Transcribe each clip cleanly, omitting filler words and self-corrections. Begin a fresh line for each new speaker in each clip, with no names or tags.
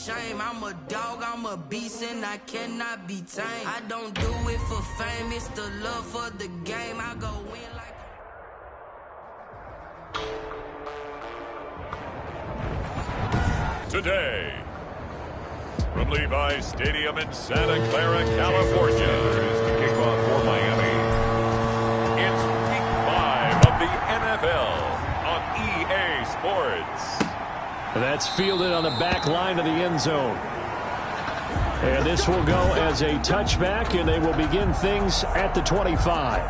shame. I'm a dog, I'm a beast, and I cannot be tamed. I don't do it for fame, it's the love for the game. I go in like
today, from Levi's Stadium in Santa Clara, California, is the kickoff for Miami. It's Week 5 of the NFL on EA Sports.
That's fielded on the back line of the end zone. And this will go as a touchback, and they will begin things at the 25.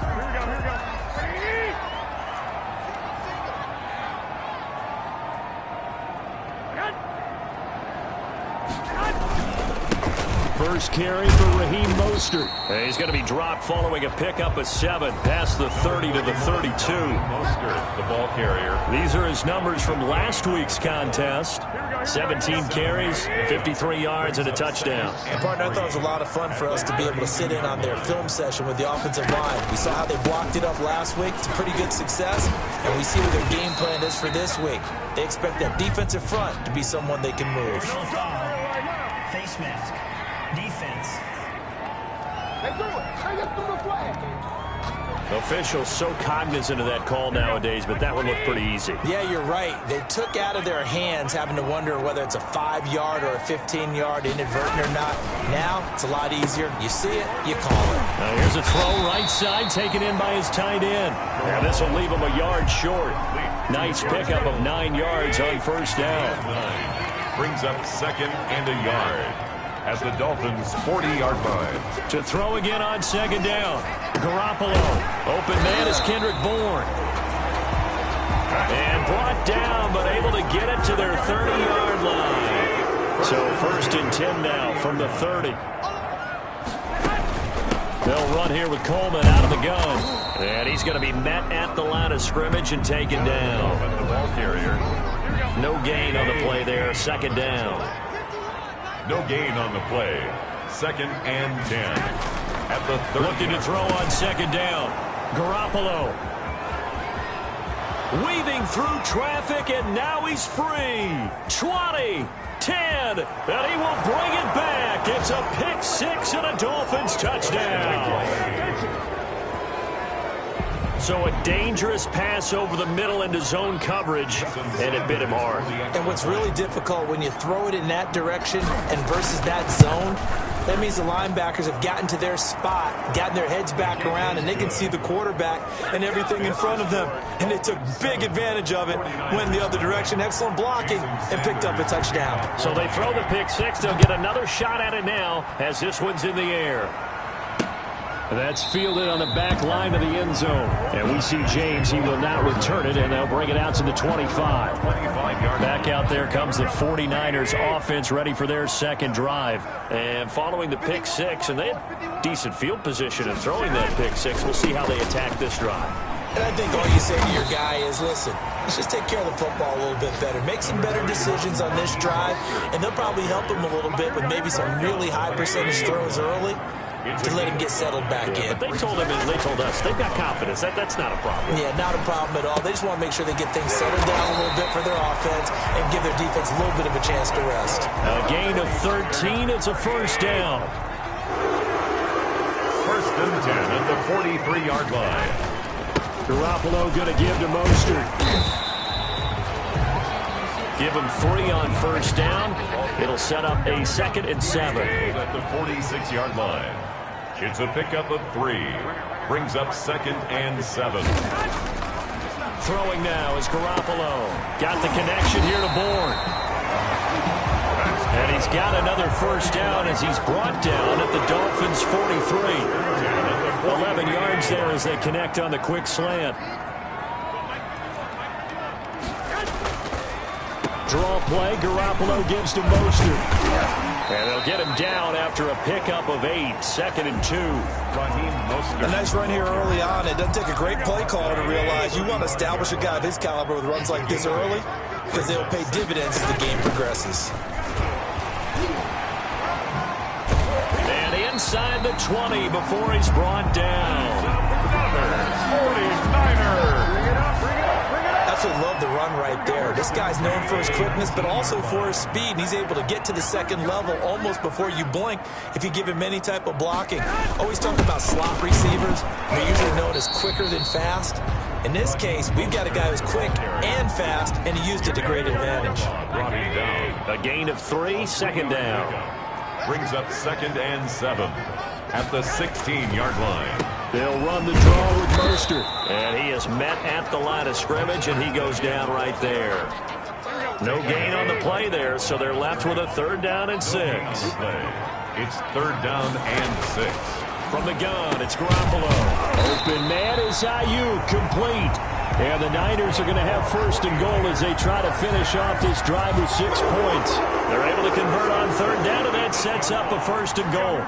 First carry for Raheem Mostert. He's going to be dropped following a pickup of 7 past the 30 to the 32.
Mostert, the ball carrier.
These are his numbers from last week's contest. 17 carries, 53 yards, and a touchdown.
And, partner, I thought it was a lot of fun for us to be able to sit in on their film session with the offensive line. We saw how they blocked it up last week. It's a pretty good success, and we see what their game plan is for this week. They expect that defensive front to be someone they can move.
Face mask. Defense.
Officials so cognizant of that call nowadays, but that one looked pretty easy.
Yeah, you're right. They took out of their hands having to wonder whether it's a 5-yard or a 15-yard inadvertent or not. Now, it's a lot easier. You see it, you call it.
Now here's a throw right side taken in by his tight end. And this will leave him a yard short. Nice pickup of 9 yards on first down.
Brings up second and a yard at the Dolphins' 40-yard line.
To throw again on second down. Garoppolo. Open man is Kendrick Bourne. And brought down, but able to get it to their 30-yard line. So first and 10 now from the 30. They'll run here with Coleman out of the gun. And he's going to be met at the line of scrimmage and taken down.
The ball carrier.
No gain on the play there. Second down.
No gain on the play. Second and 10. At the 30.
Looking to throw on second down. Garoppolo. Weaving through traffic, and now he's free. 20, 10, and he will bring it back. It's a pick six and a Dolphins touchdown. So a dangerous pass over the middle into zone coverage, and it bit him hard.
And what's really difficult when you throw it in that direction and versus that zone, that means the linebackers have gotten to their spot, gotten their heads back around, and they can see the quarterback and everything in front of them. And they took big advantage of it, went the other direction, excellent blocking, and picked up a touchdown.
So they throw the pick six. They'll get another shot at it now as this one's in the air. That's fielded on the back line of the end zone. And we see James. He will now return it, and they'll bring it out to the 25. Back out there comes the 49ers offense ready for their second drive. And following the pick six, and they had decent field position in throwing that pick six. We'll see how they attack this drive.
And I think all you say to your guy is, listen, let's just take care of the football a little bit better. Make some better decisions on this drive, and they'll probably help him a little bit with maybe some really high percentage throws early to let him get settled back in.
But they told him and they told us they've got confidence. That's not a problem.
Yeah, not a problem at all. They just want to make sure they get things settled down a little bit for their offense and give their defense a little bit of a chance to rest.
A gain of 13. It's a first down.
First and 10 at the 43-yard line.
Garoppolo going to give to Mostert. Give him 3 on first down. It'll set up a second and 7.
At the 46-yard line. It's a pickup of 3. Brings up second and 7.
Throwing now is Garoppolo. Got the connection here to Bourne. And he's got another first down as he's brought down at the Dolphins' 43. 11 yards there as they connect on the quick slant. Draw play, Garoppolo gives to Mostert. And they'll get him down after a pickup of 8, second and 2.
A nice run here early on. It doesn't take a great play caller to realize you want to establish a guy of his caliber with runs like this early because they'll pay dividends as the game progresses.
And inside the 20 before he's brought down.
49ers.
That's absolutely love the run right there. This guy's known for his quickness, but also for his speed. And he's able to get to the second level almost before you blink if you give him any type of blocking. Always talk about slot receivers. They're usually known as quicker than fast. In this case, we've got a guy who's quick and fast, and he used it to great advantage.
A gain of 3, second down.
Brings up 2nd and 7 at the 16-yard line.
They'll run the draw with Mostert. And he is met at the line of scrimmage, and he goes down right there. No gain on the play there, so they're left with a 3rd down and 6.
It's 3rd down and 6.
From the gun, it's Garoppolo. Open man is Ayuk, complete. And the Niners are going to have 1st and goal as they try to finish off this drive with 6 points. They're able to convert on 3rd down, and that sets up a 1st and goal.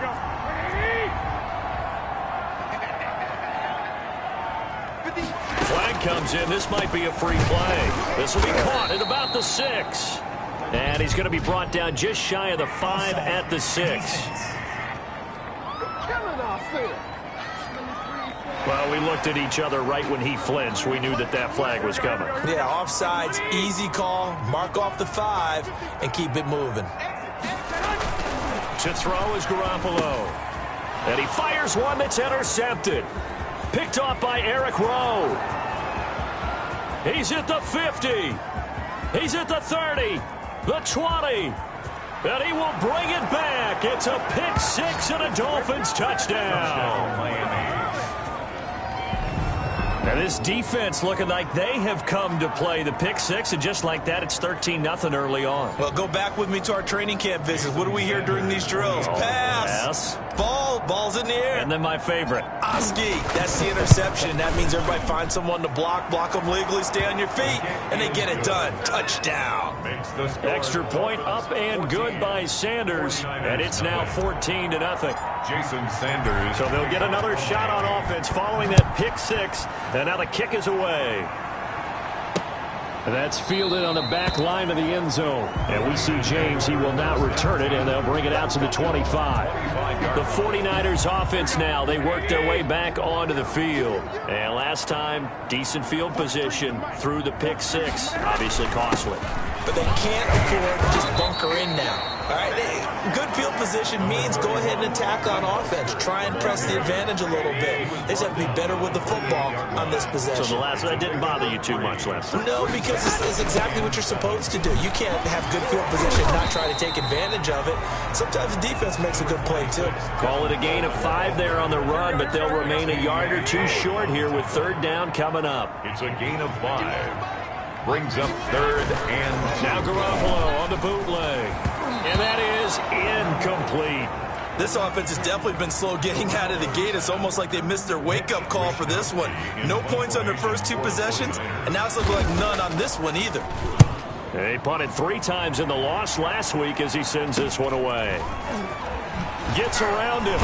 Flag comes in. This might be a free play. This will be caught at about the 6. And he's going to be brought down just shy of the 5 at the 6. Well, we looked at each other right when he flinched. We knew that that flag was coming.
Yeah, offsides, easy call. Mark off the 5 and keep it moving.
To throw is Garoppolo. And he fires one that's intercepted. Picked off by Eric Rowe. He's at the 50. He's at the 30. The 20. And he will bring it back. It's a pick 6 and a Dolphins touchdown. And this defense looking like they have come to play the pick 6, and just like that, it's 13-0 early on.
Well, go back with me to our training camp visits. What do we hear during these drills? Pass. Ball's in the air.
And then my favorite.
Oski. That's the interception. That means everybody find someone to block them legally, stay on your feet, and they get it done. Touchdown.
Extra point up and good by Sanders, and it's now 14-0.
Jason Sanders.
So they'll get another shot on offense following that pick 6, and now the kick is away. That's fielded on the back line of the end zone. And we see James. He will not return it, and they'll bring it out to the 25. The 49ers offense now. They work their way back onto the field. And last time, decent field position through the pick 6. Obviously costly.
But they can't afford to just bunker in now. All right, good field position means go ahead and attack on offense. Try and press the advantage a little bit. They just have to be better with the football on this possession.
So the last one didn't bother you too much last time?
No, because it's exactly what you're supposed to do. You can't have good field position and not try to take advantage of it. Sometimes the defense makes a good play, too.
Call it a gain of 5 there on the run, but they'll remain a yard or 2 short here with 3rd down coming up.
It's a gain of 5. Brings up 3rd and...
Now Garoppolo on the bootleg. And that is incomplete.
This offense has definitely been slow getting out of the gate. It's almost like they missed their wake-up call for this one. No points on their first 2 possessions, and now it's looking like none on this one either.
They punted 3 times in the loss last week as he sends this one away. Gets around him.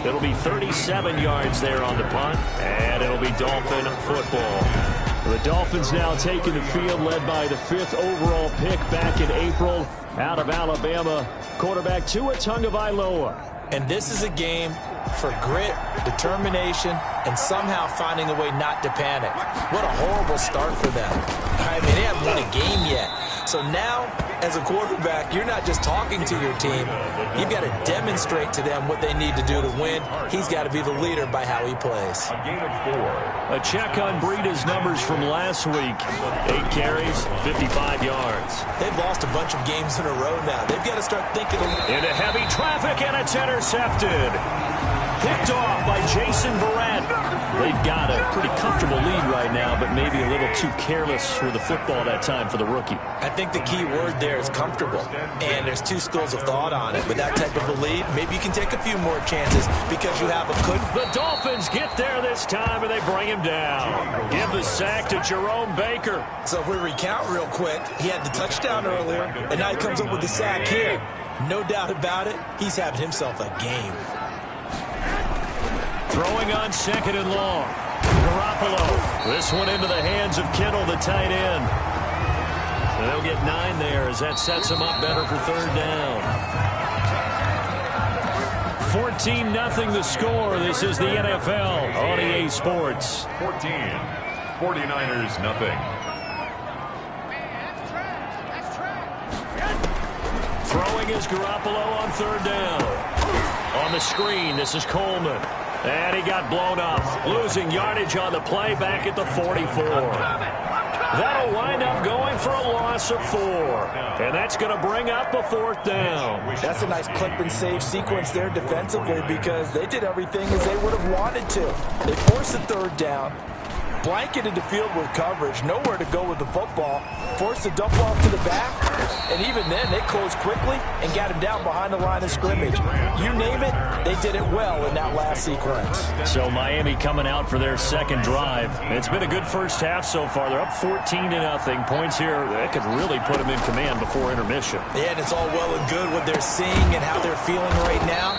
It'll be 37 yards there on the punt, and it'll be Dolphin football. The Dolphins now taking the field, led by the 5th overall pick back in April out of Alabama, quarterback Tua Tagovailoa.
And this is a game for grit, determination, and somehow finding a way not to panic. What a horrible start for them. I mean, they haven't won a game yet. So now, as a quarterback, you're not just talking to your team. You've got to demonstrate to them what they need to do to win. He's got to be the leader by how he plays.
A gain of 4.
A check on Breida's numbers from last week. 8 carries, 55 yards.
They've lost a bunch of games in a row now. They've got to start thinking.
Into heavy traffic, and it's intercepted. Picked off by Jason Verrett. They've got a pretty comfortable lead right now, but maybe a little too careless with the football that time for the rookie.
I think the key word there is comfortable, and there's 2 schools of thought on it. With that type of a lead, maybe you can take a few more chances because you have a good...
The Dolphins get there this time, and they bring him down. Give the sack to Jerome Baker.
So if we recount real quick, he had the touchdown earlier, and now he comes up with the sack here. No doubt about it, he's having himself a game.
Throwing on 2nd and long. Garoppolo. This one into the hands of Kittle, the tight end. And they'll get 9 there as that sets him up better for 3rd down. 14-0 the score. This is the NFL on EA Sports.
14. 49ers nothing.
Throwing is Garoppolo on third down. On the screen, this is Coleman. And he got blown up. Losing yardage on the play back at the 44. That'll wind up going for a loss of 4. And that's going to bring up a 4th down.
That's a nice clip and save sequence there defensively because they did everything as they would have wanted to. They forced the 3rd down, blanketed the field with coverage, nowhere to go with the football, forced the dump off to the back, and even then they closed quickly and got him down behind the line of scrimmage. You name it, they did it well in that last sequence.
So Miami coming out for their 2nd drive. It's been a good first half so far. They're up 14-0. Points here that could really put them in command before intermission.
Yeah, and it's all well and good what they're seeing and how they're feeling right now.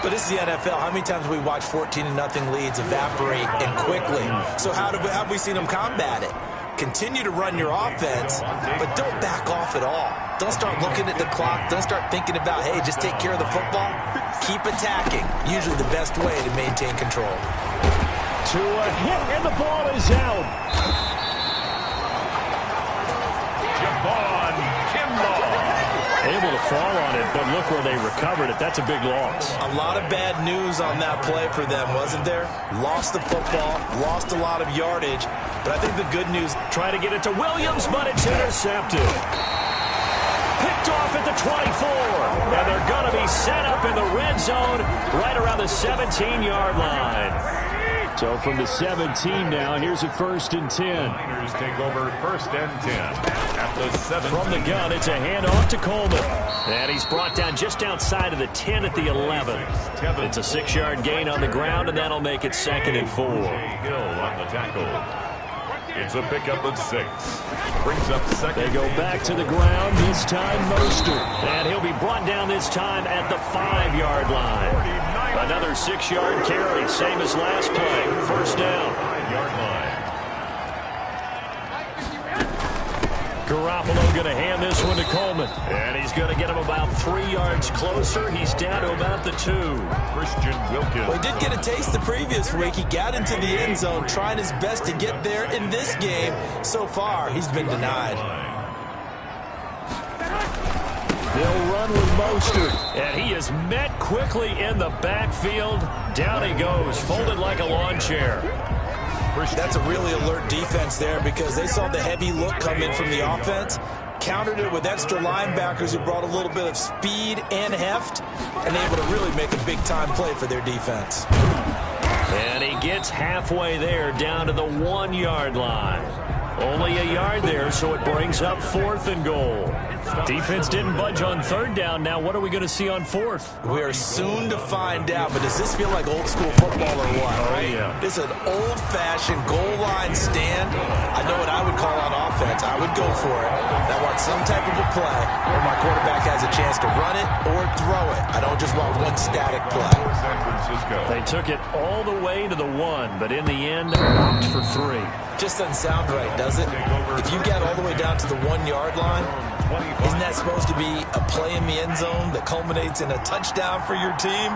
But this is the NFL. How many times have we watched 14-0 leads evaporate and quickly? So how have we seen them combat it? Continue to run your offense, but don't back off at all. Don't start looking at the clock. Don't start thinking about, hey, just take care of the football. Keep attacking. Usually the best way to maintain control.
To a hit, and the ball is out. Able to fall on it, but look where they recovered it. That's a big loss.
A lot of bad news on that play for them, wasn't there? Lost the football, lost a lot of yardage, but I think the good news...
Try to get it to Williams, but it's intercepted. Picked off at the 24, and they're going to be set up in the red zone right around the 17-yard line. So from the 17 now, here's a 1st and 10.
Niners take over 1st and 10 at the 7.
From the gun, it's a handoff to Coleman. And he's brought down just outside of the 10 at the 11. It's a 6-yard gain on the ground, and that'll make it 2nd and 4.
Hill on the tackle. It's a pickup of 6. Brings up 2nd.
They go back to the ground, this time Mostert. And he'll be brought down this time at the 5-yard line. Another 6-yard carry, same as last play. 1st down.
5-yard line.
Garoppolo going to hand this one to Coleman. And he's going to get him about 3 yards closer. He's down to about the 2.
Christian Wilkins.
Well, he did get a taste the previous week. He got into the end zone, trying his best to get there in this game. So far, he's been denied.
They'll run with Mostert, and he is met quickly in the backfield. Down he goes, folded like a lawn chair.
That's a really alert defense there because they saw the heavy look come in from the offense, countered it with extra linebackers who brought a little bit of speed and heft, and able to really make a big-time play for their defense.
And he gets halfway there, down to the 1-yard line. Only a yard there, so it brings up 4th and goal. Defense didn't budge on 3rd down. Now what are we going to see on 4th?
We are soon to find out, but does this feel like old school football or what, right?
Yeah.
This is an old-fashioned goal line stand. I know what I would call on offense. I would go for it. I want some type of a play where my quarterback has a chance to run it or throw it. I don't just want one static play.
San Francisco.
They took it all the way to the 1, but in the end, opted for 3.
Just doesn't sound right, does it? If you get all the way down to the 1-yard line, isn't that supposed to be a play in the end zone that culminates in a touchdown for your team?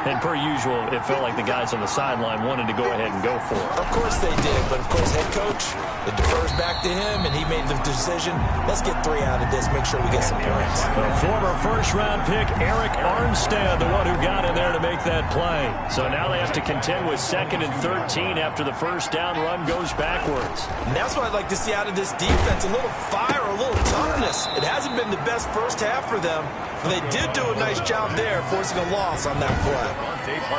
And per usual, it felt like the guys on the sideline wanted to go ahead and go for it.
Of course they did, but of course head coach, it defers back to him, and he made the decision, let's get 3 out of this, make sure we get some points.
The former 1st-round pick, Eric Armstead, the one who got in there to make that play. So now they have to contend with 2nd and 13 after the 1st down run goes backwards.
And that's what I'd like to see out of this defense, a little fire, a little toughness. It hasn't been the best first half for them, but they did do a nice job there, forcing a loss on that play.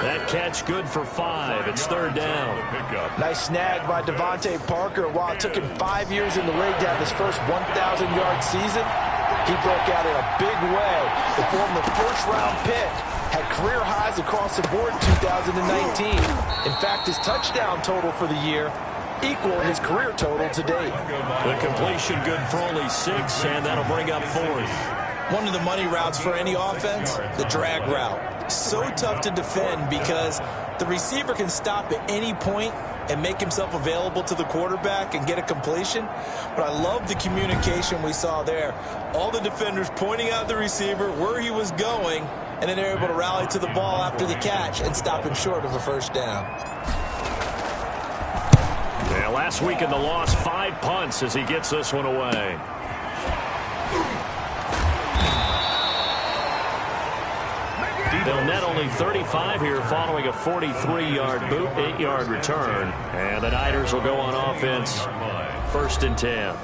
That catch good for 5. It's 3rd down.
Nice snag by Devontae Parker. While it took him 5 years in the league to have his first 1,000-yard season, he broke out in a big way. The former 1st-round pick had career highs across the board in 2019. In fact, his touchdown total for the year equal his career total to date.
The completion good for only 6, and that'll bring up 4th.
One of the money routes for any offense, the drag route. So tough to defend because the receiver can stop at any point and make himself available to the quarterback and get a completion. But I love the communication we saw there. All the defenders pointing out the receiver, where he was going, and then they're able to rally to the ball after the catch and stop him short of a first down.
Yeah, last week in the loss, 5 punts as he gets this one away. They'll net only 35 here following a 43-yard boot, 8-yard return. And the Niners will go on offense, 1st and 10.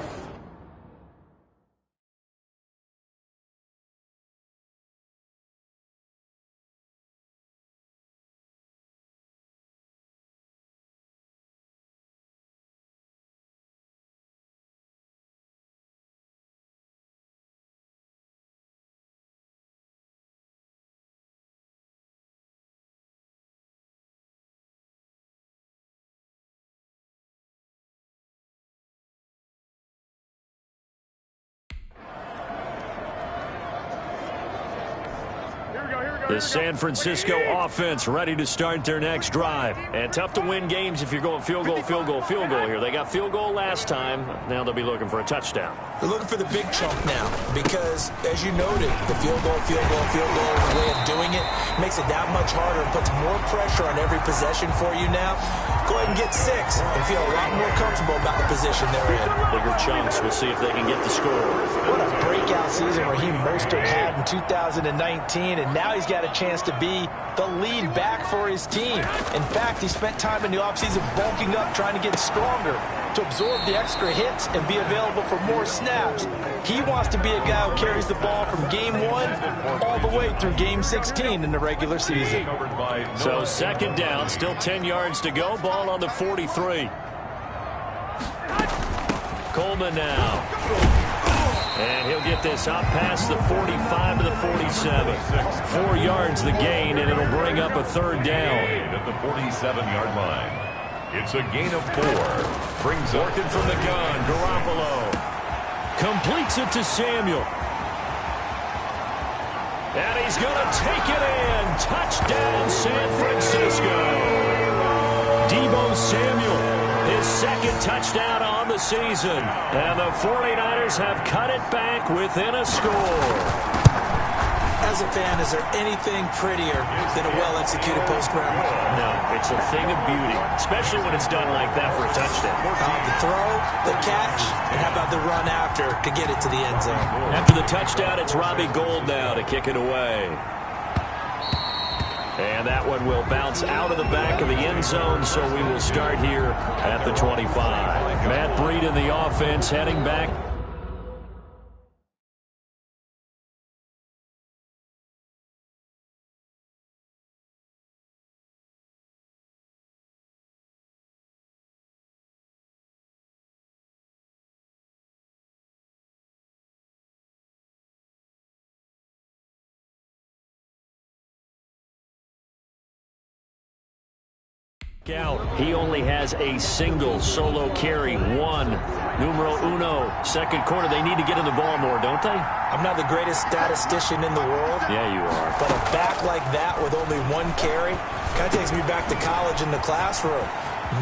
The San Francisco offense ready to start their next drive. And tough to win games if you're going field goal, field goal, field goal here. They got field goal last time. Now they'll be looking for a touchdown.
They're looking for the big chunk now because, as you noted, the field goal is a way of doing it. Makes it that much harder and puts more pressure on every possession for you now. Go ahead and get 6 and feel a lot more comfortable about the position they're in.
Bigger chunks. We'll see if they can get the score.
What a breakout season Raheem Mostert had in 2019, and now he's got a chance to be the lead back for his team. In fact, he spent time in the offseason bulking up, trying to get stronger to absorb the extra hits and be available for more snaps. He wants to be a guy who carries the ball from game 1 all the way through game 16 in the regular season.
So 2nd down, still 10 yards to go. Ball on the 43. Coleman now. And he'll get this up past the 45 to the 47. 4 yards the gain, and it'll bring up a 3rd down.
At the 47-yard line. It's a gain of 4. Brings
working from the gun. Garoppolo completes it to Samuel. And he's going to take it in. Touchdown, San Francisco. Deebo Samuel, his 2nd touchdown on the season. And the 49ers have cut it back within a score.
As a fan, is there anything prettier than a well-executed post-round?
No, it's a thing of beauty, especially when it's done like that for a touchdown.
The throw, the catch, and how about the run after to get it to the end zone?
After the touchdown, it's Robbie Gould now to kick it away. And that one will bounce out of the back of the end zone, so we will start here at the 25. Matt Breed in the offense heading back. Out. He only has a single solo carry, 1. Numero uno, 2nd quarter. They need to get in the ball more, don't they?
I'm not the greatest statistician in the world.
Yeah, you are.
But a back like that with only 1 carry kind of takes me back to college in the classroom.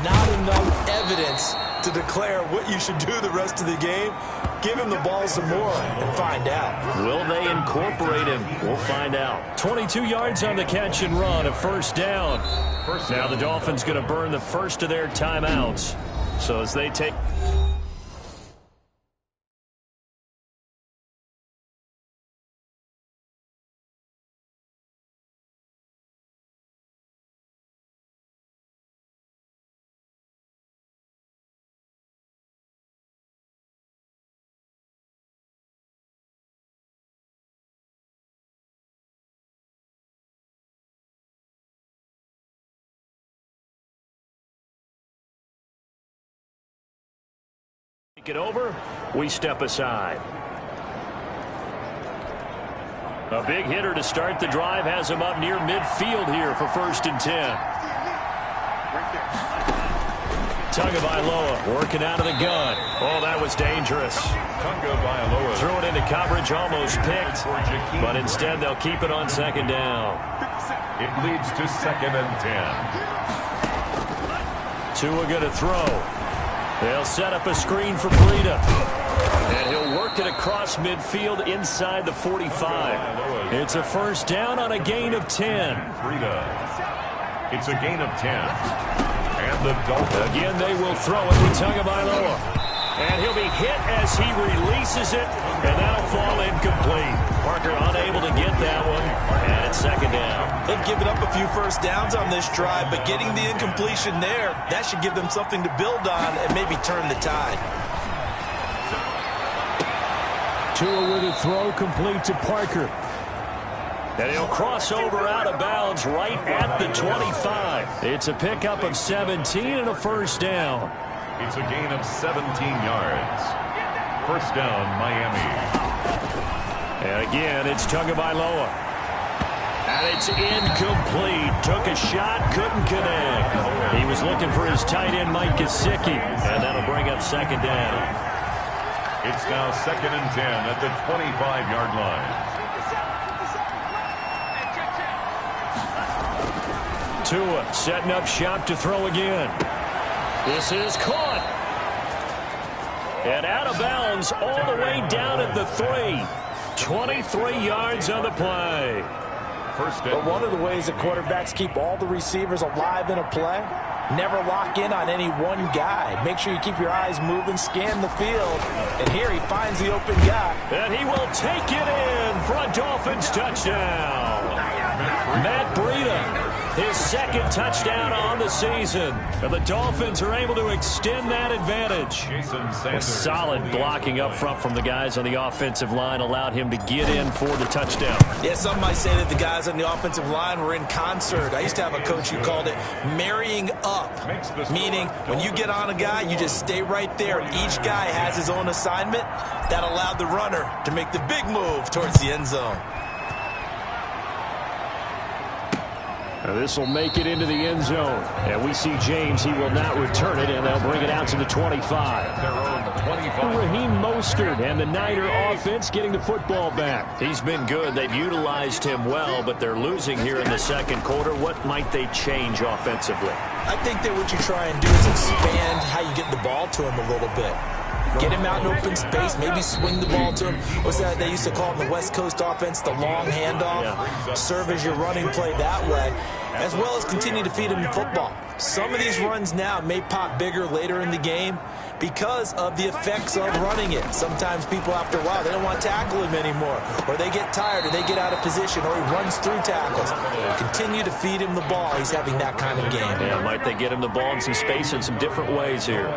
Not enough evidence to declare what you should do the rest of the game. Give him the ball some more and find out.
Will they incorporate him? We'll find out. 22 yards on the catch and run, a 1st down. Now the Dolphins going to burn the first of their timeouts. So as they take... it over, we step aside. A big hitter to start the drive has him up near midfield here for 1st and 10. Tagovailoa working out of the gun. Oh, that was dangerous.
Tagovailoa
threw it into coverage, almost picked, but instead they'll keep it on 2nd down.
It leads to 2nd and 10.
Tua going to throw. They'll set up a screen for Breida. And he'll work work it across midfield inside the 45. It's a first down on a gain of 10.
It's a gain of 10. And the Dolphins.
Again, they will throw it with Tagovailoa. And he'll be hit as he releases it, and that'll fall incomplete. Parker unable to get that one, and it's second down.
They've given up a few first downs on this drive, but getting the incompletion there, that should give them something to build on and maybe turn the tide.
Tua with a throw complete to Parker. And he'll cross over out of bounds right at the 25. It's a pickup of 17 and a first down.
It's a gain of 17 yards. First down, Miami.
And again, it's Tagovailoa. And it's incomplete. Took a shot, couldn't connect. He was looking for his tight end, Mike Gesicki. And that'll bring up second down.
It's now second and 10 at the 25-yard line.
Tua setting up shop to throw again. This is caught. And out of bounds all the way down at the 3. 23 yards on the play.
But one of the ways that quarterbacks keep all the receivers alive in a play, never lock in on any one guy. Make sure you keep your eyes moving, scan the field. And here he finds the open guy.
And he will take it in for a Dolphins touchdown. Matt Breida. His second touchdown on the season. And the Dolphins are able to extend that advantage. Solid blocking up front from the guys on the offensive line allowed him to get in for the touchdown.
Yeah, some might say that the guys on the offensive line were in concert. I used to have a coach who called it marrying up, meaning when you get on a guy, you just stay right there. Each guy has his own assignment. That allowed the runner to make the big move towards the end zone.
This will make it into the end zone. And we see James. He will not return it, and they'll bring it out to the 25. Raheem Mostert and the Niner offense getting the football back. He's been good. They've utilized him well, but they're losing here in the second quarter. What might they change offensively?
I think that what you try and do is expand how you get the ball to him a little bit. Get him out in open space, maybe swing the ball to him. What's that they used to call in the West Coast offense, the long handoff? Yeah. Serve as your running play that way, as well as continue to feed him the football. Some of these runs now may pop bigger later in the game because of the effects of running it. Sometimes people, after a while, they don't want to tackle him anymore, or they get tired, or they get out of position, or he runs through tackles. Continue to feed him the ball. He's having that kind of game.
Yeah, might they get him the ball in some space in some different ways here.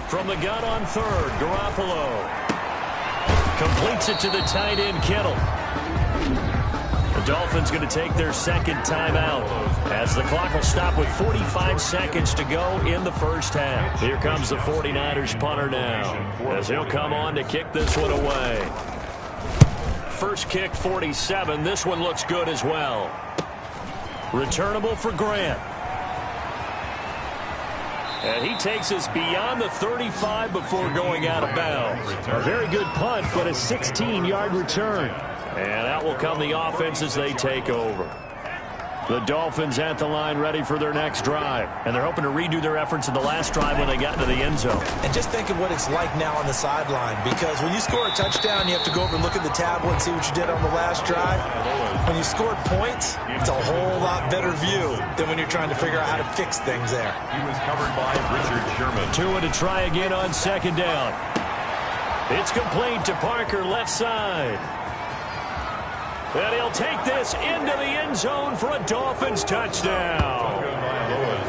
From the gun on third, Garoppolo completes it to the tight end, Kittle. The Dolphins going to take their second timeout as the clock will stop with 45 seconds to go in the first half. Here comes the 49ers punter now as he'll come on to kick this one away. First kick, 47. This one looks good as well. Returnable for Grant. And he takes us beyond the 35 before going out of bounds. A very good punt, but a 16-yard return. And out will come the offense as they take over. The Dolphins at the line ready for their next drive. And they're hoping to redo their efforts in the last drive when they got into the end zone.
And just think of what it's like now on the sideline. Because when you score a touchdown, you have to go over and look at the tablet and see what you did on the last drive. When you scored points, it's a whole lot better view than when you're trying to figure out how to fix things there.
He was covered by Richard Sherman.
Tua to try again on second down. It's complete to Parker, left side. And he'll take this into the end zone for a Dolphins touchdown.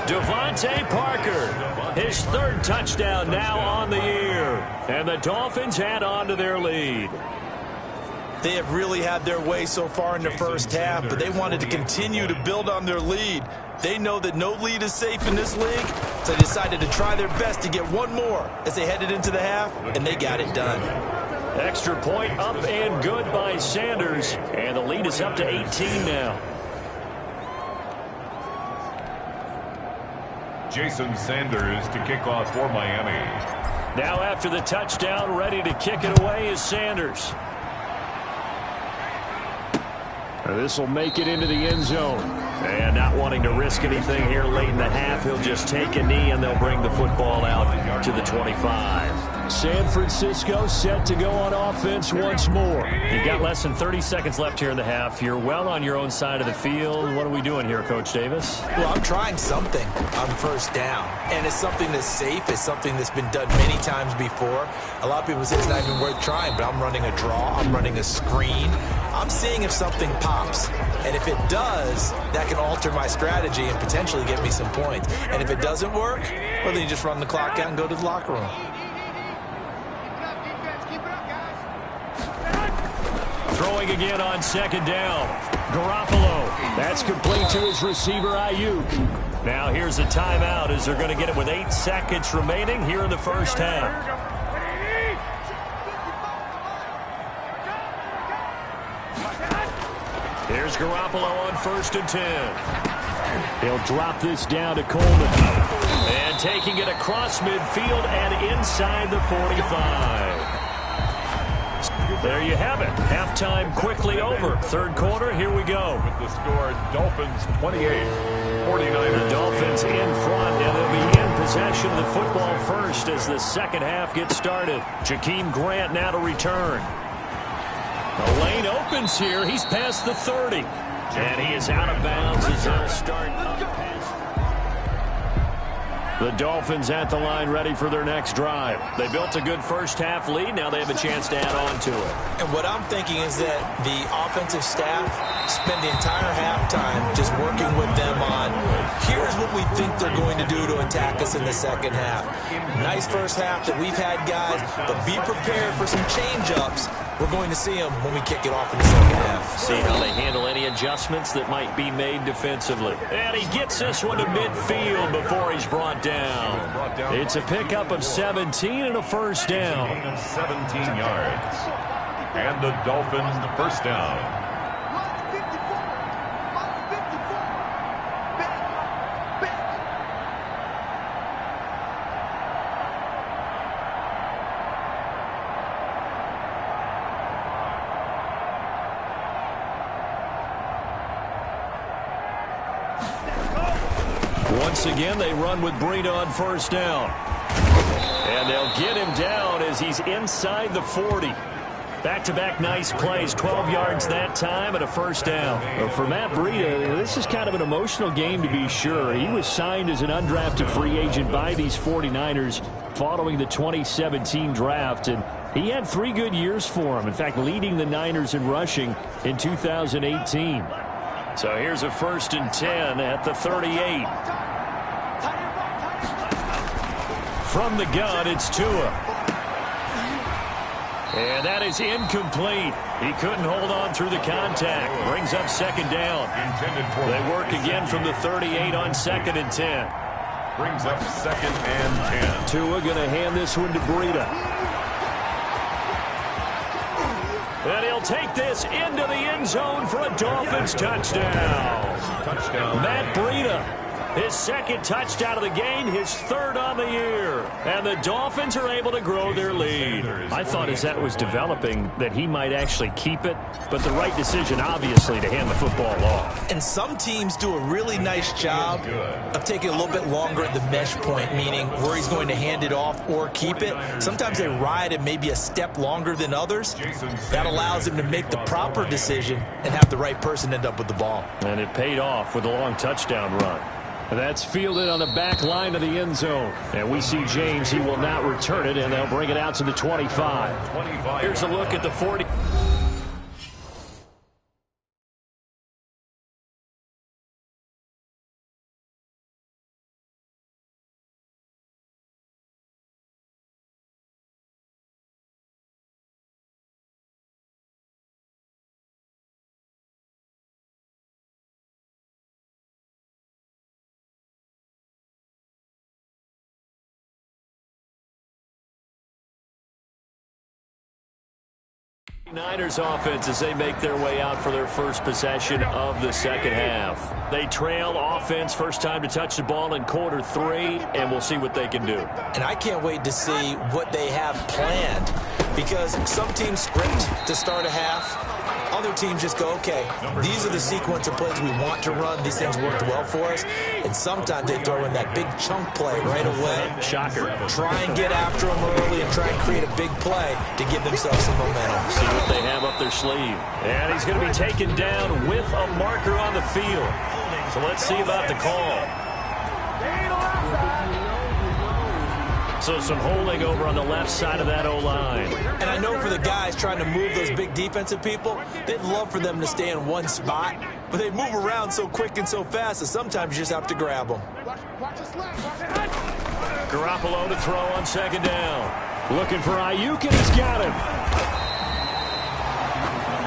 Devontae Parker, his third touchdown now on the year. And the Dolphins add on to their lead.
They have really had their way so far in the first half, but they wanted to continue to build on their lead. They know that no lead is safe in this league, so they decided to try their best to get one more as they headed into the half, and they got it done.
Extra point up and good by Sanders. And the lead is up to 18 now.
Jason Sanders to kick off for Miami.
Now after the touchdown, ready to kick it away is Sanders. This will make it into the end zone. And not wanting to risk anything here late in the half, he'll just take a knee and they'll bring the football out to the 25. San Francisco set to go on offense once more.
You've got less than 30 seconds left here in the half. You're well on your own side of the field. What are we doing here, Coach Davis?
Well, I'm trying something on first down, and it's something that's safe. It's something that's been done many times before. A lot of people say it's not even worth trying, but I'm running a draw. I'm running a screen. I'm seeing if something pops, and if it does, that can alter my strategy and potentially get me some points. And if it doesn't work, well, then you just run the clock out and go to the locker room.
Throwing again on second down. Garoppolo. That's complete to his receiver, Ayuk. Now here's a timeout as they're going to get it with 8 seconds remaining here in the first half. Here's Garoppolo on 1st and 10. He'll drop this down to Coleman. And taking it across midfield and inside the 45. There you have it. Halftime quickly over. Third quarter, here we go.
With the score, Dolphins 28, 49ers.
The Dolphins in front, and they'll be in possession of the football first as the second half gets started. Jakeem Grant now to return. The lane opens here. He's past the 30. And he is out of bounds as they'll start up past. The Dolphins at the line ready for their next drive. They built a good first half lead. Now they have a chance to add on to it.
And what I'm thinking is that the offensive staff spend the entire halftime just working with them on, here's what we think they're going to do to attack us in the second half. Nice first half that we've had, guys, but be prepared for some change-ups. We're going to see them when we kick it off in the second half.
See how they handle any adjustments that might be made defensively. And he gets this one to midfield before he's brought down. It's a pickup of 17 and a first down.
17 yards. And the Dolphins first down.
Once again, they run with Breida on first down. And they'll get him down as he's inside the 40. Back-to-back nice plays, 12 yards that time and a first down. Well, for Matt Breida, this is kind of an emotional game to be sure. He was signed as an undrafted free agent by these 49ers following the 2017 draft, and he had 3 good years for him. In fact, leading the Niners in rushing in 2018. So here's a 1st and 10 at the 38. From the gun, it's Tua. And that is incomplete. He couldn't hold on through the contact. Brings up second down. They work again from the 38 on 2nd and 10.
Brings up 2nd and 10.
Tua going to hand this one to Breida. And he'll take this into the end zone for a Dolphins touchdown. Matt Breida. His 2nd touchdown of the game, his 3rd on the year. And the Dolphins are able to grow their lead. I thought as that was developing that he might actually keep it, but the right decision, obviously, to hand the football off.
And some teams do a really nice job of taking a little bit longer at the mesh point, meaning where he's going to hand it off or keep it. Sometimes they ride it maybe a step longer than others. That allows him to make the proper decision and have the right person end up with the ball.
And it paid off with a long touchdown run. That's fielded on the back line of the end zone. And we see James. He will not return it, and they'll bring it out to the 25. Here's a look at the 40. Niners offense as they make their way out for their first possession of the second half. They trail offense, first time to touch the ball in quarter 3, and we'll see what they can do.
And I can't wait to see what they have planned, because some teams script to start a half. Other teams just go, okay, these are the sequence of plays we want to run. These things worked well for us. And sometimes they throw in that big chunk play right away.
Shocker.
Try and get after them early and try and create a big play to give themselves some momentum.
See what they have up their sleeve. And he's going to be taken down with a marker on the field. So let's see about the call. So some holding over on the left side of that O-line.
And I know for the guys trying to move those big defensive people, they'd love for them to stay in one spot, but they move around so quick and so fast that sometimes you just have to grab them.
Garoppolo to throw on second down. Looking for Ayuk, and he's got him.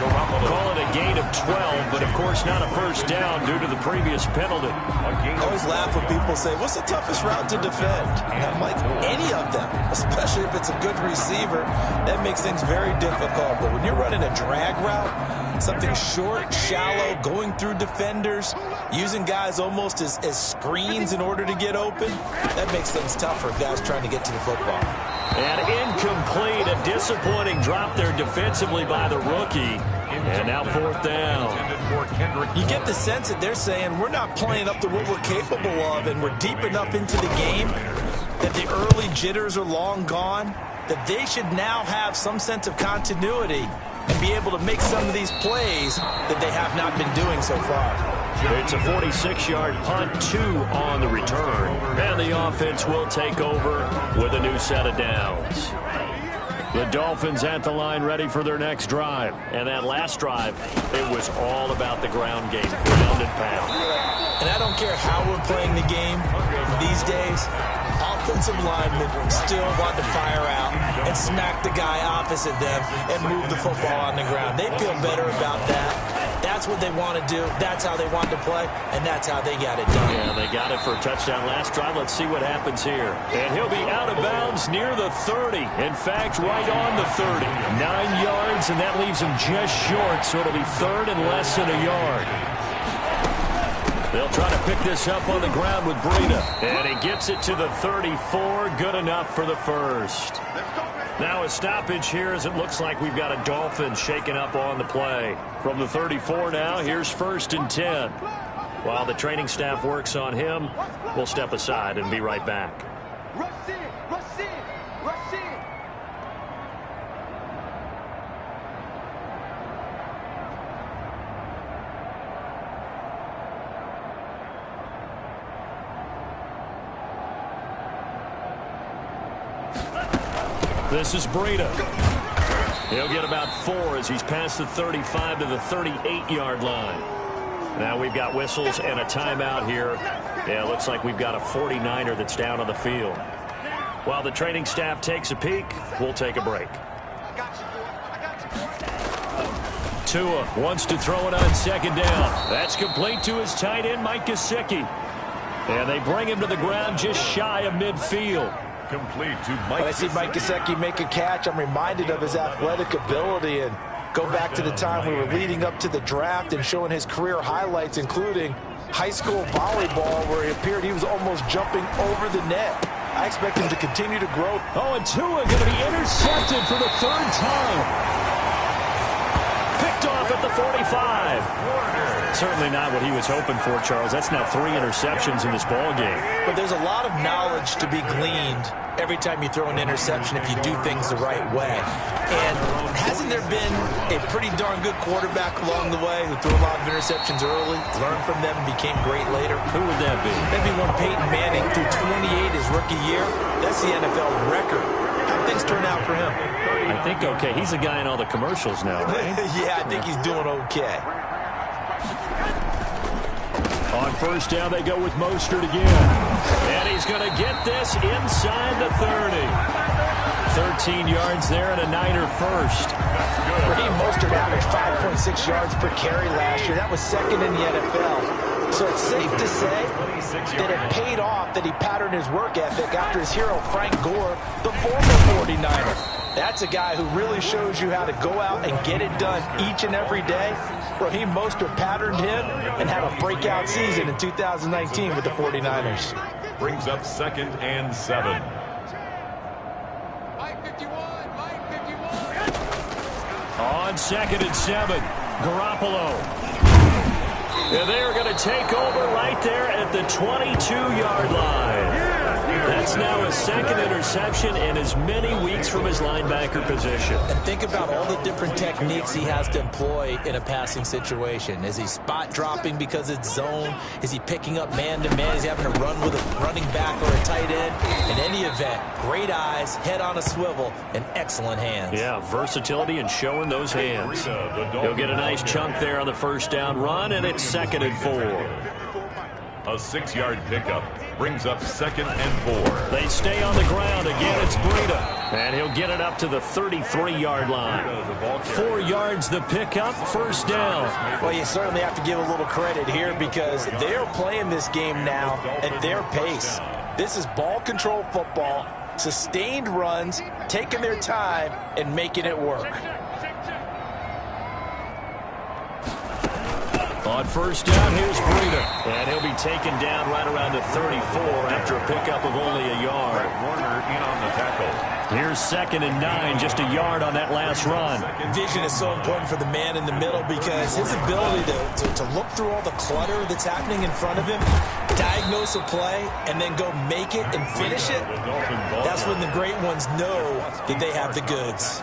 Call it a gain of 12, but of course not a first down due to the previous penalty.
I always laugh when people say, what's the toughest route to defend? And I'm like, any of them, especially if it's a good receiver. That makes things very difficult. But when you're running a drag route, something short, shallow, going through defenders, using guys almost as screens in order to get open, that makes things tough for guys trying to get to the football.
And incomplete, a disappointing drop there defensively by the rookie. And now fourth down.
You get the sense that they're saying we're not playing up to what we're capable of, and we're deep enough into the game that the early jitters are long gone, that they should now have some sense of continuity and be able to make some of these plays that they have not been doing so far.
It's a 46-yard punt, 2 on the return. And the offense will take over with a new set of downs. The Dolphins at the line ready for their next drive. And that last drive, it was all about the ground game, ground and pound.
And I don't care how we're playing the game these days, offensive linemen still want to fire out and smack the guy opposite them and move the football on the ground. They feel better about that. That's what they want to do. That's how they want to play, and that's how they got it done.
Yeah, they got it for a touchdown last drive. Let's see what happens here. And he'll be out of bounds near the 30. In fact, right on the 30. 9 yards, and that leaves him just short, so it'll be third and less than a yard. They'll try to pick this up on the ground with Breida. And he gets it to the 34. Good enough for the first. Now a stoppage here as it looks like we've got a Dolphin shaken up on the play. From the 34 now, here's first and 10. While the training staff works on him, we'll step aside and be right back. This is Breida. He'll get about 4 as he's past the 35 to the 38-yard line. Now we've got whistles and a timeout here. Yeah, it looks like we've got a 49er that's down on the field. While the training staff takes a peek, we'll take a break. Tua wants to throw it on second down. That's complete to his tight end, Mike Gesicki. And they bring him to the ground just shy of midfield.
Complete to Mike.
When I see Mike Gesicki make a catch, I'm reminded of his athletic ability and go back to the time we were leading up to the draft and showing his career highlights, including high school volleyball, where he appeared he was almost jumping over the net. I expect him to continue to grow.
Oh, and Tua going to be intercepted for the third time. Picked off at the 45. Certainly not what he was hoping for, Charles. That's now 3 interceptions in this ball game.
But there's a lot of knowledge to be gleaned every time you throw an interception if you do things the right way. And hasn't there been a pretty darn good quarterback along the way who threw a lot of interceptions early, learned from them, and became great later?
Who would that be?
Maybe when Peyton Manning threw 28 his rookie year. That's the NFL record. How things turn out for him?
I think okay. He's a guy in all the commercials now, right?
Yeah, I think he's doing okay.
On first down, they go with Mostert again. And he's going to get this inside the 30. 13 yards there and a Niner first.
Raheem Mostert averaged 5.6 yards per carry last year. That was second in the NFL. So it's safe to say that it paid off that he patterned his work ethic after his hero, Frank Gore, the former 49er. That's a guy who really shows you how to go out and get it done each and every day. Raheem Mostert patterned him and had a breakout season in 2019 with the 49ers.
Brings up second and 7.
On second and 7. Garoppolo. And they are going to take over right there at the 22-yard line. That's now his second interception in as many weeks from his linebacker position.
And think about all the different techniques he has to employ in a passing situation. Is he spot dropping because it's zone? Is he picking up man-to-man? Is he having to run with a running back or a tight end? In any event, great eyes, head on a swivel, and excellent hands.
Yeah, versatility and showing those hands. He'll get a nice chunk there on the first down run, and it's 2nd and 4.
A 6-yard pickup brings up 2nd and 4.
They stay on the ground. Again, it's Breida. And he'll get it up to the 33-yard line. 4 yards the pickup, first down.
Well, you certainly have to give a little credit here because they're playing this game now at their pace. This is ball control football, sustained runs, taking their time, and making it work.
On first down, here's Breida. And he'll be taken down right around the 34 after a pickup of only a yard.
Warner in on the tackle.
Here's 2nd and 9, just a yard on that last run.
Vision is so important for the man in the middle because his ability to look through all the clutter that's happening in front of him, diagnose a play, and then go make it and finish it, that's when the great ones know that they have the goods.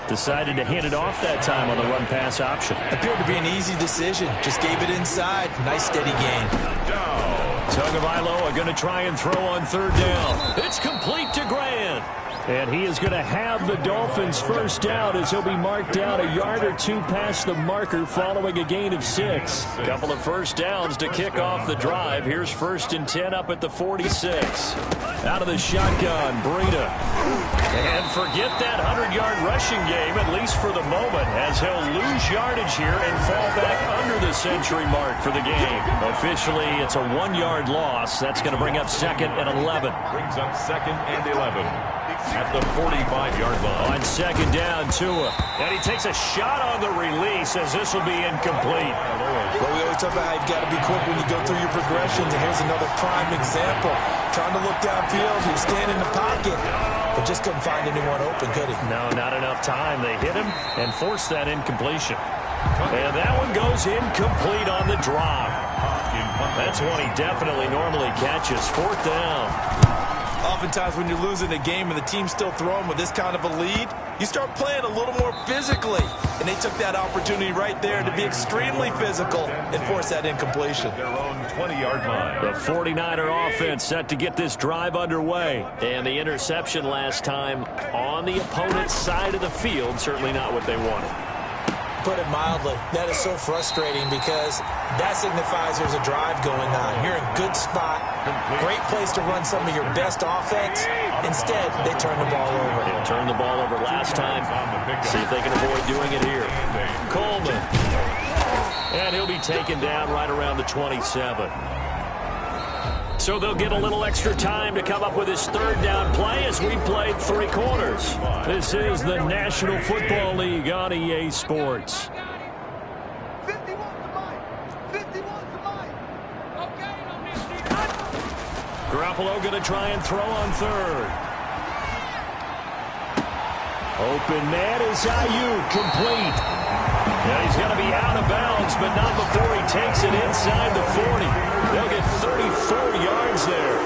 Decided to hand it off that time on the run-pass option.
Appeared to be an easy decision. Just gave it inside. Nice steady gain.
Tagovailoa going to try and throw on 3rd down. It's complete to Grant. And he is going to have the Dolphins first down as he'll be marked down a yard or 2 past the marker following a gain of 6. Couple of first downs to kick off the drive. Here's 1st and 10 up at the 46. Out of the shotgun, Breida. And forget that 100-yard rushing game, at least for the moment, as he'll lose yardage here and fall back under the century mark for the game. Officially, it's a 1-yard loss. That's going to bring up 2nd and 11.
Brings up 2nd and 11. At the 45-yard line.
On 2nd down, Tua. And he takes a shot on the release as this will be incomplete.
Well, we always talk about how you've got to be quick when you go through your progressions, and here's another prime example. Trying to look downfield, he was standing in the pocket, but just couldn't find anyone open, could he?
No, not enough time. They hit him and forced that incompletion. And that one goes incomplete on the drop. That's one he definitely normally catches. 4th down.
Oftentimes when you're losing a game and the team's still throwing with this kind of a lead, you start playing a little more physically. And they took that opportunity right there to be extremely physical and force that incompletion.
Their own 20-yard line.
The 49er offense set to get this drive underway. And the interception last time on the opponent's side of the field, certainly not what they wanted.
Put it mildly, that is so frustrating because that signifies there's a drive going on. You're in a good spot, great place to run some of your best offense. Instead, they turn the ball over.
They turned the ball over last time. See if they can avoid doing it here. Coleman. And he'll be taken down right around the 27. So they'll get a little extra time to come up with his 3rd down play as we played 3 quarters. This is the National Football League on EA Sports. Garoppolo going to try and throw on 3rd. Open man is Ayuk, complete. Now he's going to be out of bounds, but not before he takes it inside the 40. They'll get 34 yards there.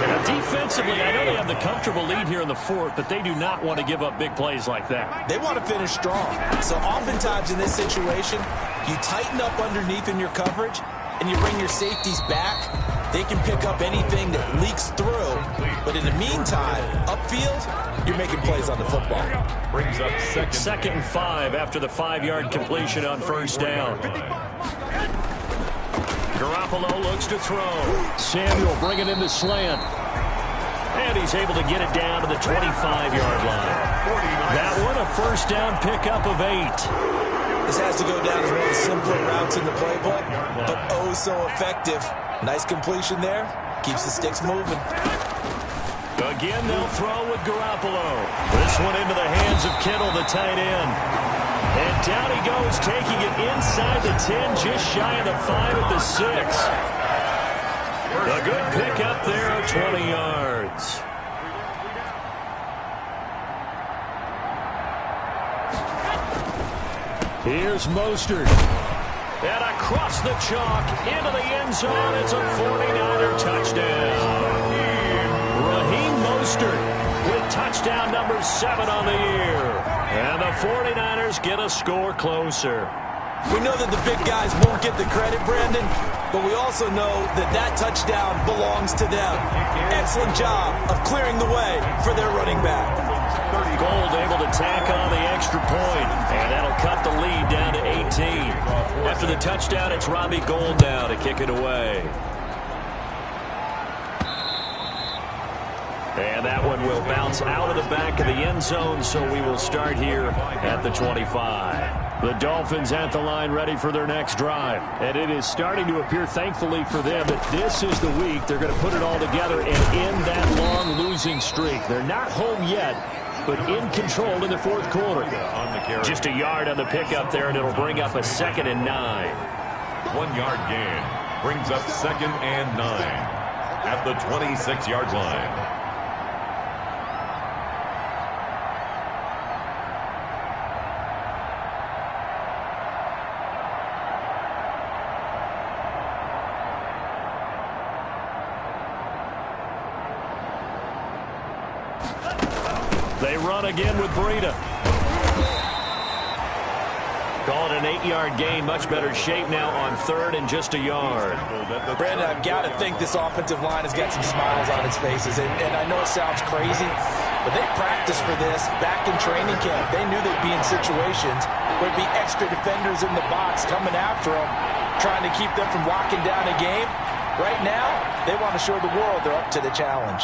Now, defensively, I know they have the comfortable lead here in the 4th, but they do not want to give up big plays like that.
They want to finish strong. So oftentimes in this situation, you tighten up underneath in your coverage, and you bring your safeties back. They can pick up anything that leaks through. But in the meantime, upfield, you're making plays on the football.
Brings up
2nd and 5 after the 5-yard completion on 1st down. Garoppolo looks to throw. Samuel bringing in the slant. And he's able to get it down to the 25-yard line. That one, a 1st down pickup of 8.
This has to go down as one of the simpler routes in the playbook, but oh so effective. Nice completion there. Keeps the sticks moving.
Again, they'll throw with Garoppolo. This one into the hands of Kittle, the tight end. And down he goes, taking it inside the 10, just shy of the 5 at the 6. A good pickup there of 20 yards. Here's Mostert. And across the chalk into the end zone. It's a 49er touchdown. Raheem Mostert with touchdown number 7 on the year. And the 49ers get a score closer.
We know that the big guys won't get the credit, Brandon, but we also know that that touchdown belongs to them. Excellent job of clearing the way for their running back.
Gold able to tack on the extra point, and that'll cut the lead down to 18. After the touchdown, it's Robbie Gould now to kick it away. And that one will bounce out of the back of the end zone, so we will start here at the 25. The Dolphins at the line ready for their next drive. And it is starting to appear, thankfully for them, that this is the week they're going to put it all together and end that long losing streak. They're not home yet, but in control in the fourth quarter. Just a yard on the pickup there, and it'll bring up a 2nd and 9.
1 yard gain brings up 2nd and 9 at the 26-yard line.
They run again with Breida. Call it an 8-yard gain. Much better shape now on 3rd and just a yard.
Brandon, I've got to think this offensive line has got some smiles on its faces. And I know it sounds crazy, but they practiced for this back in training camp. They knew they'd be in situations where there'd be extra defenders in the box coming after them, trying to keep them from locking down a game. Right now, they want to show the world they're up to the challenge.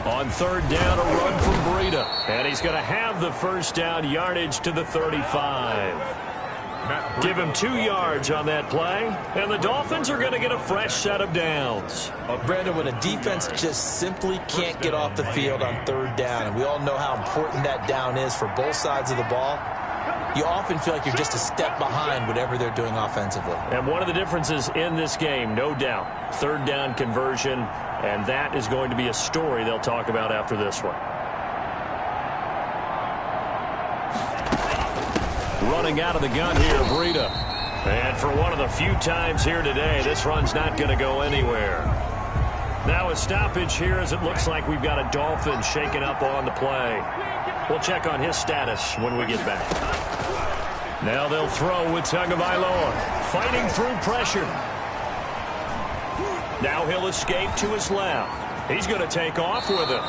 On 3rd down, a run from Breida. And he's going to have the first down yardage to the 35. Give him 2 yards on that play. And the Dolphins are going to get a fresh set of downs.
Brandon, when a defense just simply can't get off the field on 3rd down, and we all know how important that down is for both sides of the ball, you often feel like you're just a step behind whatever they're doing offensively.
And one of the differences in this game, no doubt, 3rd down conversion, and that is going to be a story they'll talk about after this one. Running out of the gun here, Breida. And for one of the few times here today, this run's not going to go anywhere. Now a stoppage here as it looks like we've got a Dolphin shaken up on the play. We'll check on his status when we get back. Now they'll throw with Tagovailoa, fighting through pressure. Now he'll escape to his left. He's going to take off with it.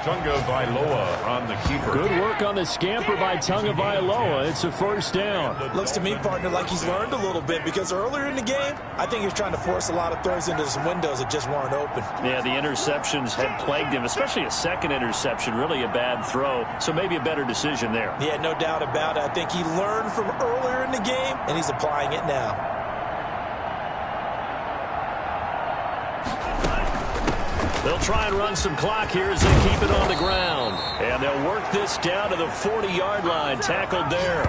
Tagovailoa on the keeper.
Good work on the scamper by Tagovailoa. It's a first down.
Looks to me, partner, like he's learned a little bit, because earlier in the game, I think he was trying to force a lot of throws into some windows that just weren't open.
Yeah, the interceptions had plagued him, especially a second interception, really a bad throw. So maybe a better decision there.
Yeah, no doubt about it. I think he learned from earlier in the game, and he's applying it now.
They'll try and run some clock here as they keep it on the ground. And they'll work this down to the 40-yard line. Tackled there.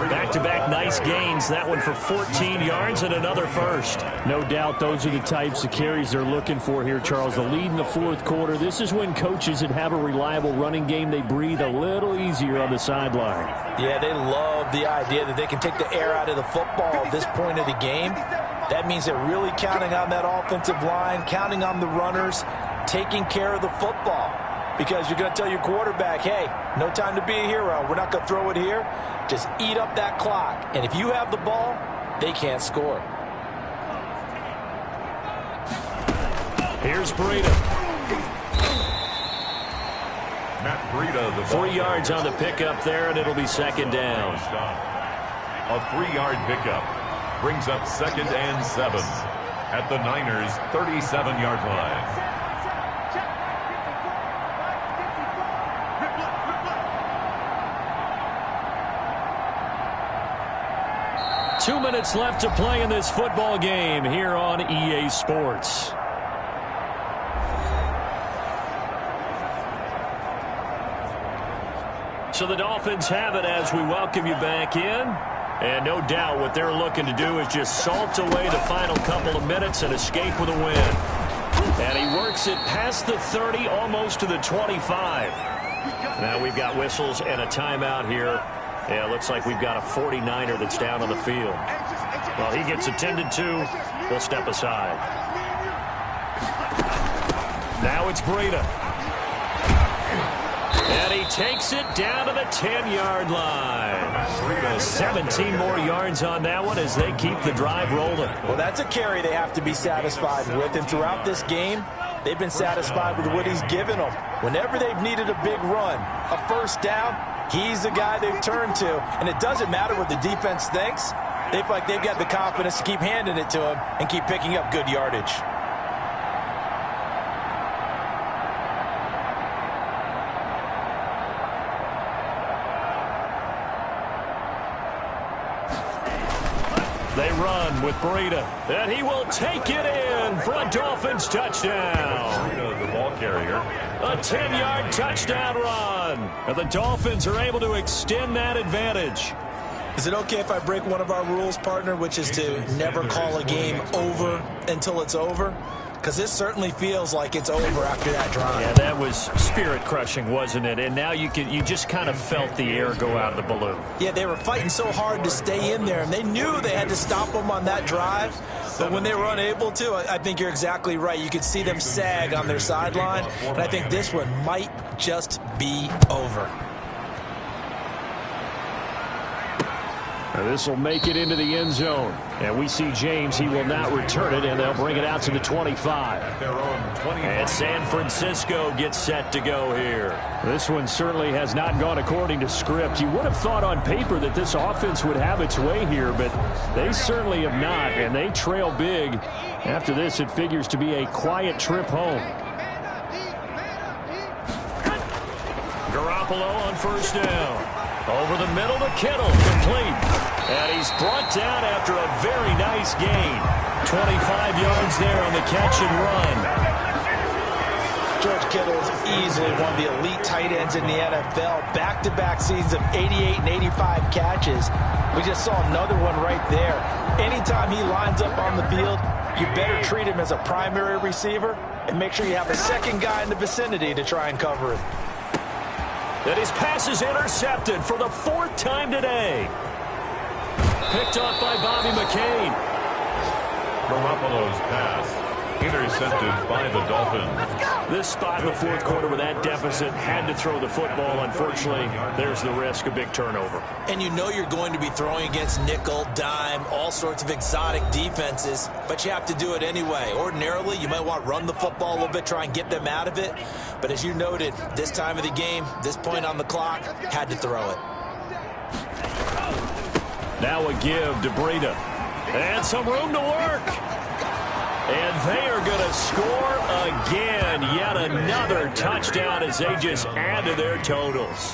Back-to-back nice gains. That one for 14 yards and another first. No doubt those are the types of carries they're looking for here, Charles. The lead in the fourth quarter. This is when coaches that have a reliable running game, they breathe a little easier on the sideline.
Yeah, they love the idea that they can take the air out of the football at this point of the game. That means they're really counting on that offensive line, counting on the runners, taking care of the football. Because you're going to tell your quarterback, hey, no time to be a hero. We're not going to throw it here. Just eat up that clock. And if you have the ball, they can't score.
Here's Breida.
Matt Breida, the
3 yards on the pickup there, and it'll be 2nd down.
A 3-yard pickup brings up 2nd and 7 at the Niners' 37-yard line.
Two minutes left to play in this football game here on EA Sports. So the Dolphins have it as we welcome you back in.
And no doubt what they're looking to do is just salt away the final couple of minutes and escape with a win. And he works it past the 30, almost to the 25. Now we've got whistles and a timeout here. Yeah, it looks like we've got a 49er that's down on the field. Well, he gets attended to. We'll step aside. Now it's Breida. And he takes it down to the 10-yard line. 17 more yards on that one as they keep the drive rolling.
Well, that's a carry they have to be satisfied with. And throughout this game, they've been satisfied with what he's given them. Whenever they've needed a big run, a first down, he's the guy they've turned to. And it doesn't matter what the defense thinks. They feel like they've got the confidence to keep handing it to him and keep picking up good yardage.
They run with Breida, and he will take it in for a Dolphins touchdown.
The ball carrier.
A 10-yard touchdown run. And the Dolphins are able to extend that advantage.
Is it okay if I break one of our rules, partner, which is to never call a game over until it's over? Because this certainly feels like it's over after that drive.
Yeah, that was spirit-crushing, wasn't it? And now you just kind of felt the air go out of the balloon.
Yeah, they were fighting so hard to stay in there, and they knew they had to stop them on that drive. But when they were unable to, I think you're exactly right. You could see them sag on their sideline, and I think this one might just be over.
This will make it into the end zone. And we see James. He will not return it, and they'll bring it out to the 25. And San Francisco gets set to go here. This one certainly has not gone according to script. You would have thought on paper that this offense would have its way here, but they certainly have not, and they trail big. After this, it figures to be a quiet trip home. Garoppolo on first down. Over the middle to Kittle, complete. And he's brought down after a very nice gain. 25 yards there on the catch and run.
George Kittle is easily one of the elite tight ends in the NFL. Back-to-back seasons of 88 and 85 catches. We just saw another one right there. Anytime he lines up on the field, you better treat him as a primary receiver and make sure you have a second guy in the vicinity to try and cover him.
And his pass is intercepted for the fourth time today. Picked off by Bobby McCain.
Garoppolo's pass intercepted by the Dolphins.
This spot in the fourth quarter with that deficit, had to throw the football. Unfortunately, there's the risk of big turnover.
And you know you're going to be throwing against nickel, dime, all sorts of exotic defenses, but you have to do it anyway. Ordinarily, you might want to run the football a little bit, try and get them out of it. But as you noted, this time of the game, this point on the clock, had to throw it.
Now a give to Breida. And some room to work. And they are going to score again. Yet another touchdown as they just add to their totals.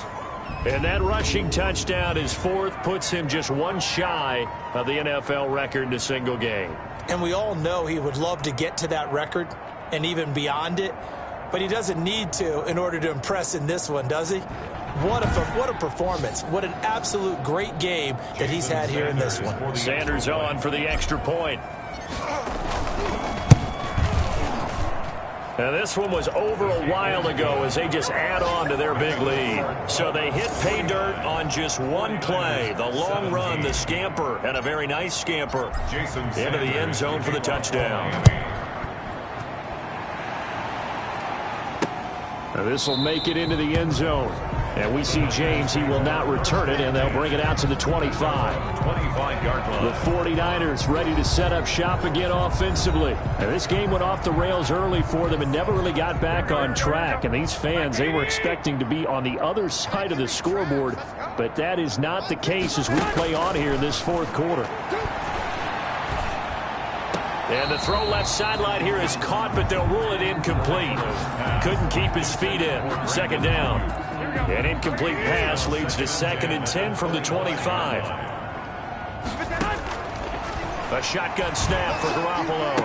And that rushing touchdown, his fourth, puts him just one shy of the NFL record in a single game.
And we all know he would love to get to that record and even beyond it. But he doesn't need to in order to impress in this one, does he? What a performance. What an absolute great game that he's had here in this one.
Sanders on for the extra point. Now this one was over a while ago as they just add on to their big lead. So they hit pay dirt on just one play. The long run, the scamper, and a very nice scamper into the end zone for the touchdown. Now this will make it into the end zone. And we see James. He will not return it, and they'll bring it out to the 25.
25-yard line.
The 49ers ready to set up shop again offensively. And this game went off the rails early for them and never really got back on track. And these fans, they were expecting to be on the other side of the scoreboard. But that is not the case as we play on here in this fourth quarter. And the throw left sideline here is caught, but they'll rule it incomplete. Couldn't keep his feet in. Second down. An incomplete pass leads to 2nd and 10 from the 25. A shotgun snap for Garoppolo.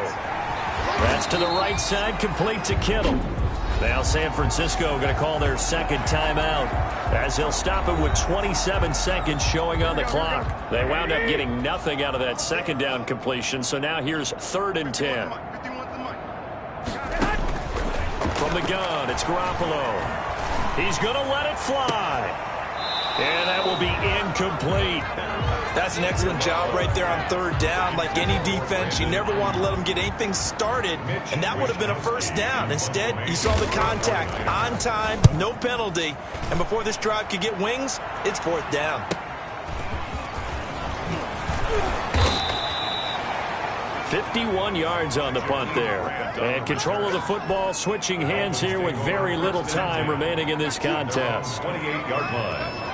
That's to the right side, complete to Kittle.
Now San Francisco going to call their second timeout as they'll stop it with 27 seconds showing on the clock. They wound up getting nothing out of that second down completion, so now here's 3rd and 10. From the gun, it's Garoppolo. He's going to let it fly. And that will be incomplete.
That's an excellent job right there on 3rd down. Like any defense, you never want to let them get anything started, and that would have been a 1st down. Instead, you saw the contact on time, no penalty, and before this drive could get wings, it's 4th down.
"51 yards on the punt there. And control of the football switching hands here with very little time remaining in this contest.
28-yard line.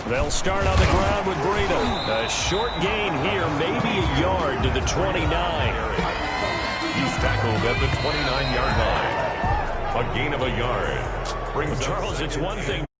They'll start on the ground with Breida. A short gain here, maybe a yard to the 29.
He's tackled at the 29-yard line. A gain of a yard. Brings
Charles, it's one thing